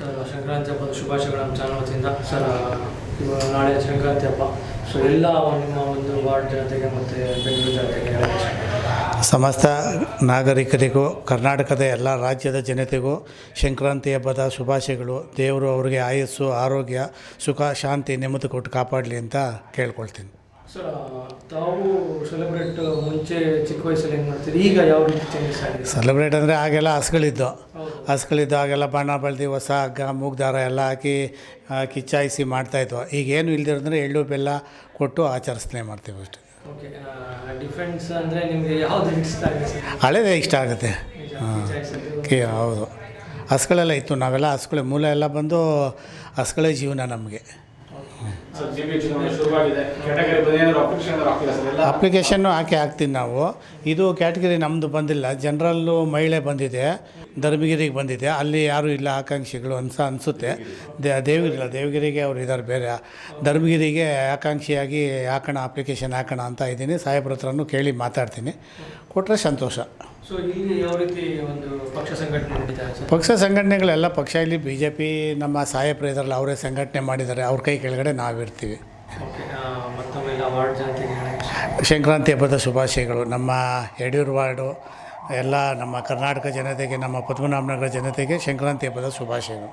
Sir Sankranti ಹಬ್ಬದ ಶುಭಾಶಯಗಳು ನಮ್ಮ ಚಾನಲ್ ವತಿಯಿಂದ. ಸರ್ ಇವಾಗ ನಾಳೆ ಸಂಕ್ರಾಂತಿ ಹಬ್ಬ, ಸೊ ಎಲ್ಲ ನಿಮ್ಮ ಒಂದು ವಾರ್ಡ್ ಜನತೆಗೆ ಮತ್ತು ಬೆಂಗಳೂರು ಜನತೆಗೆ ಸಮಸ್ತ ನಾಗರಿಕರಿಗೂ ಕರ್ನಾಟಕದ ಎಲ್ಲ ರಾಜ್ಯದ ಜನತೆಗೂ ಸಂಕ್ರಾಂತಿ ಹಬ್ಬದ ಶುಭಾಶಯಗಳು. ದೇವರು ಅವರಿಗೆ ಆಯಸ್ಸು, ಆರೋಗ್ಯ, ಸುಖ, ಶಾಂತಿ, ನೆಮ್ಮದಿ ಕೊಟ್ಟು ಕಾಪಾಡಲಿ ಅಂತ ಕೇಳ್ಕೊಳ್ತೀನಿ. ಸರ್ ತಾವು ಸೆಲೆಬ್ರೇಟ್ ಮುಂಚೆ ಚಿಕ್ಕ ವಯಸ್ಸಲ್ಲಿ ಏನು ಮಾಡ್ತೀರಿ, ಈಗ ಯಾವ ರೀತಿ ಚೇಂಜಸ್ ಆಗಿದೆ? ಸೆಲೆಬ್ರೇಟ್ ಅಂದರೆ ಆಗೆಲ್ಲ ಹಸ್ಗಳಿದ್ದು ಆಗೆಲ್ಲ ಬಣ್ಣ ಬಳ್ದಿ ಹೊಸ ಹಗ್ಗ ಮೂಗ್ದಾರ ಎಲ್ಲ ಹಾಕಿ ಕಿಚ್ಚಾಯಿಸಿ ಮಾಡ್ತಾಯಿದ್ವು. ಈಗೇನು ಇಲ್ದಿರೋದ್ರೆ ಎಳ್ಳು ಬೆಲ್ಲ ಕೊಟ್ಟು ಆಚರಿಸ್ತಾನೆ ಮಾಡ್ತೀವಿ ಅಷ್ಟೇ. ಓಕೆ, ಡಿಫೆನ್ಸ್ ಅಂದರೆ ನಿಮಗೆ ಯಾವುದು ಇಷ್ಟ ಆಗುತ್ತೆ? ಹಳೇದೇ ಇಷ್ಟ ಆಗುತ್ತೆ. ಹೌದು, ಹಸ್ಗಳೆಲ್ಲ ಇತ್ತು, ನಾವೆಲ್ಲ ಹಸ್ಗಳೇ ಮೂಲ ಎಲ್ಲ ಬಂದು ಹಸ್ಗಳೇ ಜೀವನ ನಮಗೆ. ಅಪ್ಲಿಕೇಶನ್ನು ಹಾಕ್ತೀನಿ ನಾವು. ಇದು ಕ್ಯಾಟಗರಿ ನಮ್ಮದು ಬಂದಿಲ್ಲ, ಜನರಲ್ಲು ಮಹಿಳೆ ಬಂದಿದೆ, ಧರ್ಮಗಿರಿಗೆ ಬಂದಿದೆ. ಅಲ್ಲಿ ಯಾರೂ ಇಲ್ಲ ಆಕಾಂಕ್ಷಿಗಳು ಅನಿಸುತ್ತೆ. ದೇವಗಿರಿಗೆ ಅವ್ರು ಇದ್ದಾರೆ ಬೇರೆ. ಧರ್ಮಗಿರಿಗೆ ಆಕಾಂಕ್ಷಿಯಾಗಿ ಅಪ್ಲಿಕೇಶನ್ ಹಾಕೋಣ ಅಂತ ಇದ್ದೀನಿ. ಸಾಹೇಬ್ರ ಹತ್ರನೂ ಕೇಳಿ ಮಾತಾಡ್ತೀನಿ, ಕೊಟ್ಟರೆ ಸಂತೋಷ. ಸೊ ಇಲ್ಲಿ ಯಾವ ರೀತಿ ಒಂದು ಪಕ್ಷ ಸಂಘಟನೆ ನಡೀತಾರೆ ಸರ್? ಪಕ್ಷ ಸಂಘಟನೆಗಳೆಲ್ಲ ಪಕ್ಷ ಇಲ್ಲಿ BJP ನಮ್ಮ ಸಾಹೇಬ್ರು ಇದ್ದಾರಲ್ಲ, ಅವರೇ ಸಂಘಟನೆ ಮಾಡಿದ್ದಾರೆ. ಅವ್ರ ಕೈ ಕೆಳಗಡೆ ನಾವಿರ್ತೀವಿ. ಓಕೆ, ಮತ್ತೊಮ್ಮೆ ವಾರ್ಡ್ ಜನತೆಗೆ ಸಂಕ್ರಾಂತಿ ಹಬ್ಬದ ಶುಭಾಶಯಗಳು. ನಮ್ಮ ಯಡಿಯೂರು ವಾರ್ಡು ಎಲ್ಲ ನಮ್ಮ ಕರ್ನಾಟಕ ಜನತೆಗೆ, ನಮ್ಮ ಪದ್ಮನಾಭನಗರ ಜನತೆಗೆ ಸಂಕ್ರಾಂತಿ ಹಬ್ಬದ ಶುಭಾಶಯಗಳು.